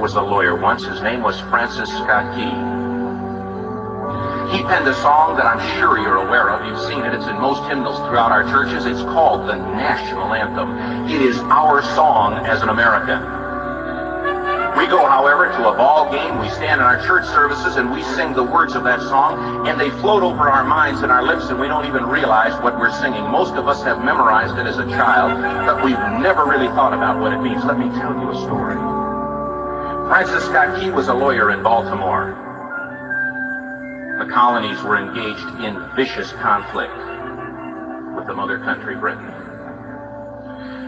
was a lawyer once. His name was Francis Scott Key. He penned a song that I'm sure you're aware of. You've seen it. It's in most hymnals throughout our churches. It's called the national anthem. It is our song as an American. We go, however, to a ball game. We stand in our church services and we sing the words of that song, and they float over our minds and our lips, and we don't even realize what we're singing. Most of us have memorized it as a child, but we've never really thought about what it means. Let me tell you a story. Francis Scott Key was a lawyer in Baltimore. The colonies were engaged in vicious conflict with the mother country, Britain.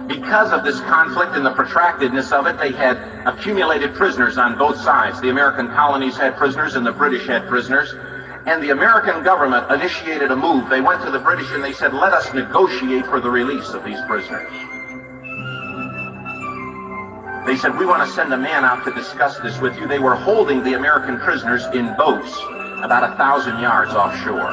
Because of this conflict and the protractedness of it, they had accumulated prisoners on both sides. The American colonies had prisoners and the British had prisoners. And the American government initiated a move. They went to the British and they said, let us negotiate for the release of these prisoners. They said, we want to send a man out to discuss this with you. They were holding the American prisoners in boats about 1,000 yards offshore.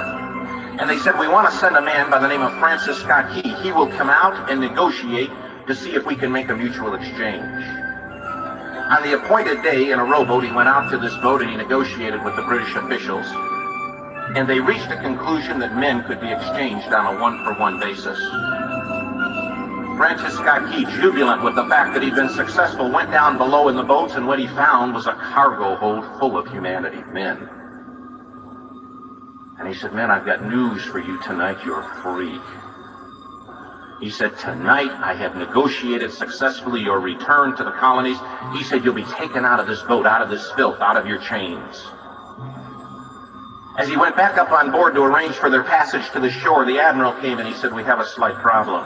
And they said, we want to send a man by the name of Francis Scott Key. He will come out and negotiate to see if we can make a mutual exchange. On the appointed day in a rowboat, he went out to this boat and he negotiated with the British officials. And they reached a conclusion that men could be exchanged on a one-for-one basis. Francis Scott Key, jubilant with the fact that he'd been successful, went down below in the boats, and what he found was a cargo hold full of humanity, men. And he said, men, I've got news for you tonight. You're free. He said, tonight I have negotiated successfully your return to the colonies. He said, you'll be taken out of this boat, out of this filth, out of your chains. As he went back up on board to arrange for their passage to the shore, the admiral came and he said, we have a slight problem.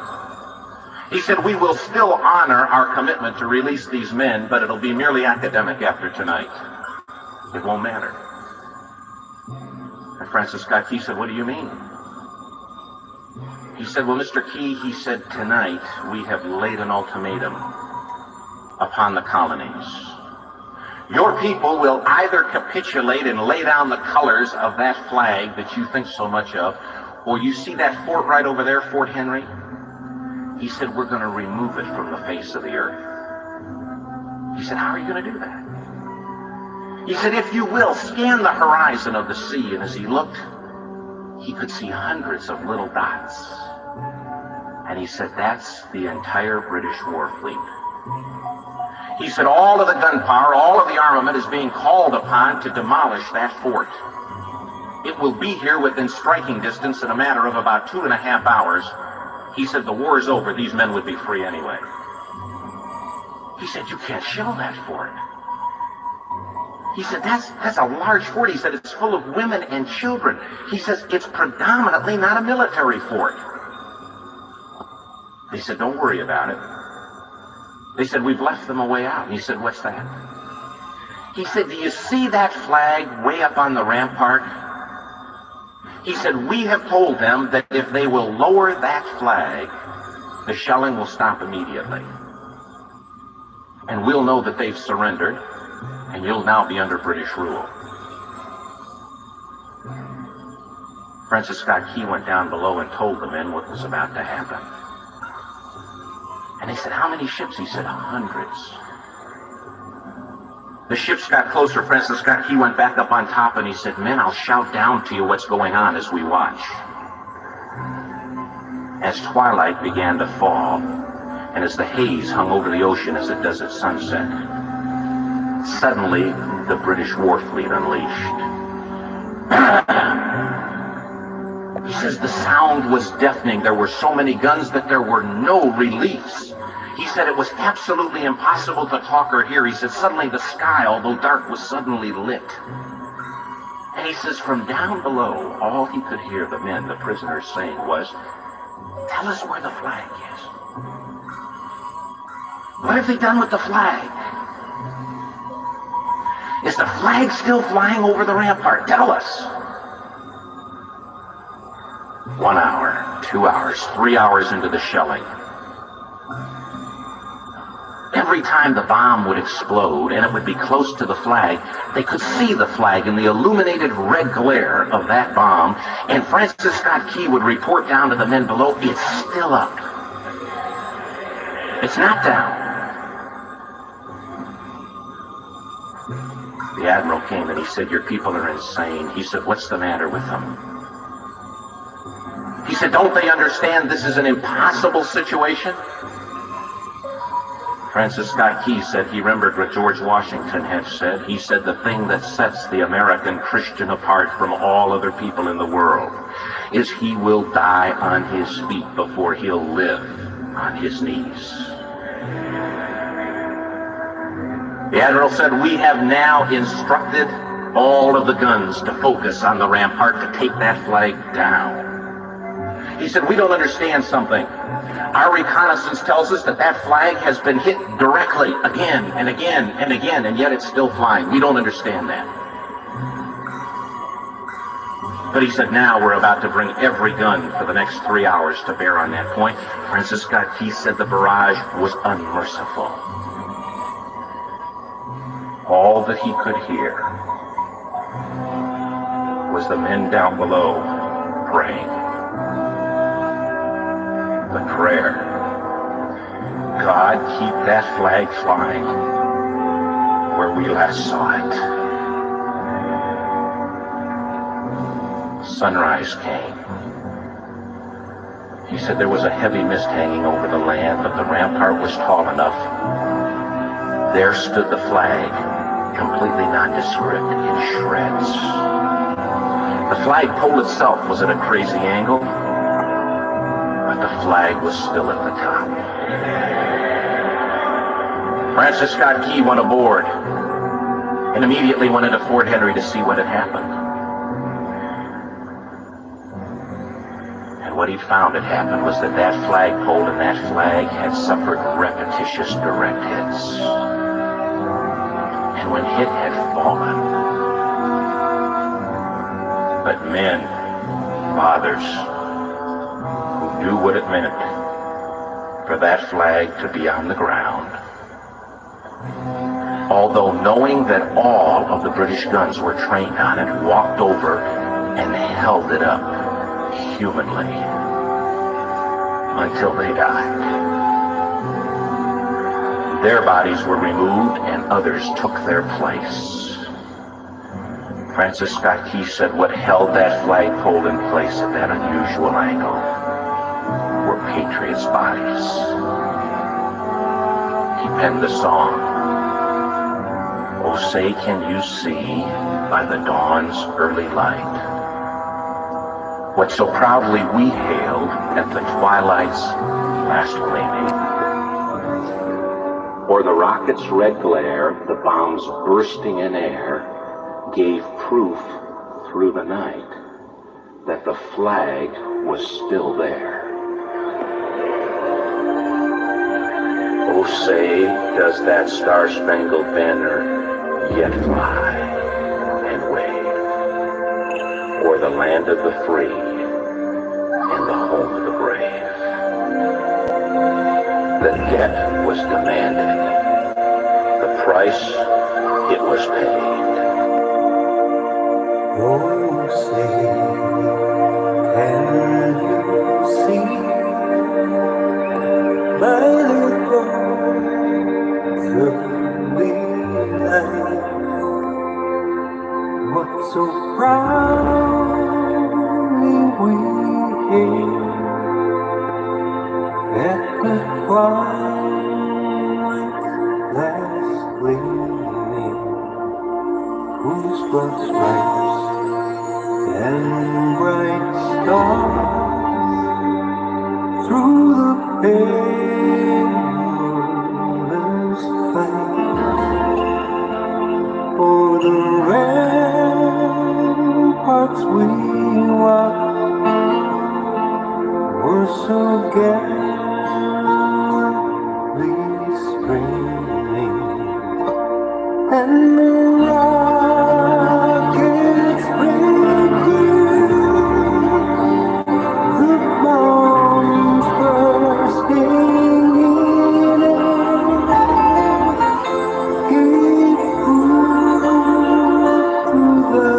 He said, we will still honor our commitment to release these men, but it'll be merely academic after tonight. It won't matter. And Francis Scott Key said, what do you mean? He said, well, Mr. Key, he said, tonight we have laid an ultimatum upon the colonies. Your people will either capitulate and lay down the colors of that flag that you think so much of, or you see that fort right over there, Fort Henry? He said, we're going to remove it from the face of the earth. He said, how are you going to do that? He said, if you will, scan the horizon of the sea. And as he looked, he could see hundreds of little dots. And he said, that's the entire British war fleet. He said, all of the gunpowder, all of the armament is being called upon to demolish that fort. It will be here within striking distance in a matter of about 2.5 hours. He said, the war is over. These men would be free anyway. He said, you can't shell that fort. He said, that's a large fort. He said, it's full of women and children. He says, it's predominantly not a military fort. They said, don't worry about it. They said, we've left them a way out. And he said, what's that? He said, do you see that flag way up on the rampart? He said, we have told them that if they will lower that flag, the shelling will stop immediately. And we'll know that they've surrendered, and you'll now be under British rule. Francis Scott Key went down below and told the men what was about to happen. And they said, how many ships? He said, hundreds. The ships got closer. Francis Scott Key went back up on top and he said, men, I'll shout down to you what's going on as we watch. As twilight began to fall, and as the haze hung over the ocean as it does at sunset, suddenly the British war fleet unleashed. He says the sound was deafening. There were so many guns that there were no reliefs. He said it was absolutely impossible to talk or hear. He said suddenly the sky, although dark, was suddenly lit. And he says from down below, all he could hear the men, the prisoners, saying was, tell us where the flag is. What have they done with the flag? Is the flag still flying over the rampart? Tell us. 1 hour, 2 hours, 3 hours into the shelling, every time the bomb would explode and it would be close to the flag, they could see the flag in the illuminated red glare of that bomb, and Francis Scott Key would report down to the men below, it's still up. It's not down. The admiral came and he said, your people are insane. He said, what's the matter with them? He said, don't they understand this is an impossible situation? Francis Scott Key said he remembered what George Washington had said. He said the thing that sets the American Christian apart from all other people in the world is he will die on his feet before he'll live on his knees. The admiral said, we have now instructed all of the guns to focus on the rampart to take that flag down. He said, we don't understand something. Our reconnaissance tells us that that flag has been hit directly again and again and again, and yet it's still flying. We don't understand that. But he said, now we're about to bring every gun for the next 3 hours to bear on that point. Francis Scott Key said the barrage was unmerciful. All that he could hear was the men down below praying. The prayer, God, keep that flag flying where we last saw it. Sunrise came. He said there was a heavy mist hanging over the land, but the rampart was tall enough. There stood the flag, completely nondescript, in shreds. The flagpole itself was at a crazy angle, but the flag was still at the top. Francis Scott Key went aboard and immediately went into Fort Henry to see what had happened. And what he found had happened was that that flagpole and that flag had suffered repetitious direct hits. And when hit had fallen, but men, fathers, knew what it meant for that flag to be on the ground. Although knowing that all of the British guns were trained on it, walked over and held it up humanly until they died. Their bodies were removed and others took their place. Francis Scott Key said what held that flagpole in place at that unusual angle were patriots' bodies. He penned the song, "Oh, say can you see by the dawn's early light what so proudly we hailed at the twilight's last gleaming? Or the rocket's red glare, the bombs bursting in air, gave proof through the night that the flag was still there. Oh, say, does that star-spangled banner yet fly and wave o'er the land of the free and the home of the brave? The debt was demanded, the price it was paid. Oh, say, can you see by the dawn's early light what so proudly we hailed at the twilight's last gleaming, whose broad stripes and bright stars through the perilous fight o'er the ramparts we walked were so gallantly streaming, and the rockets ring through, the bombs bursting in air, gave proof to the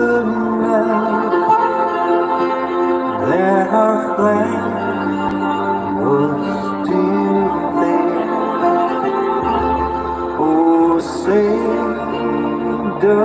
night that our flag was still there. Oh, say, does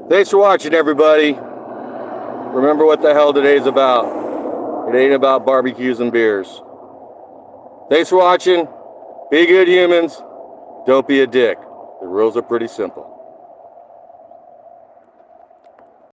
Thanks for watching, everybody. Remember what the hell today's about. It ain't about barbecues and beers. Thanks for watching. Be good humans. Don't be a dick. The rules are pretty simple.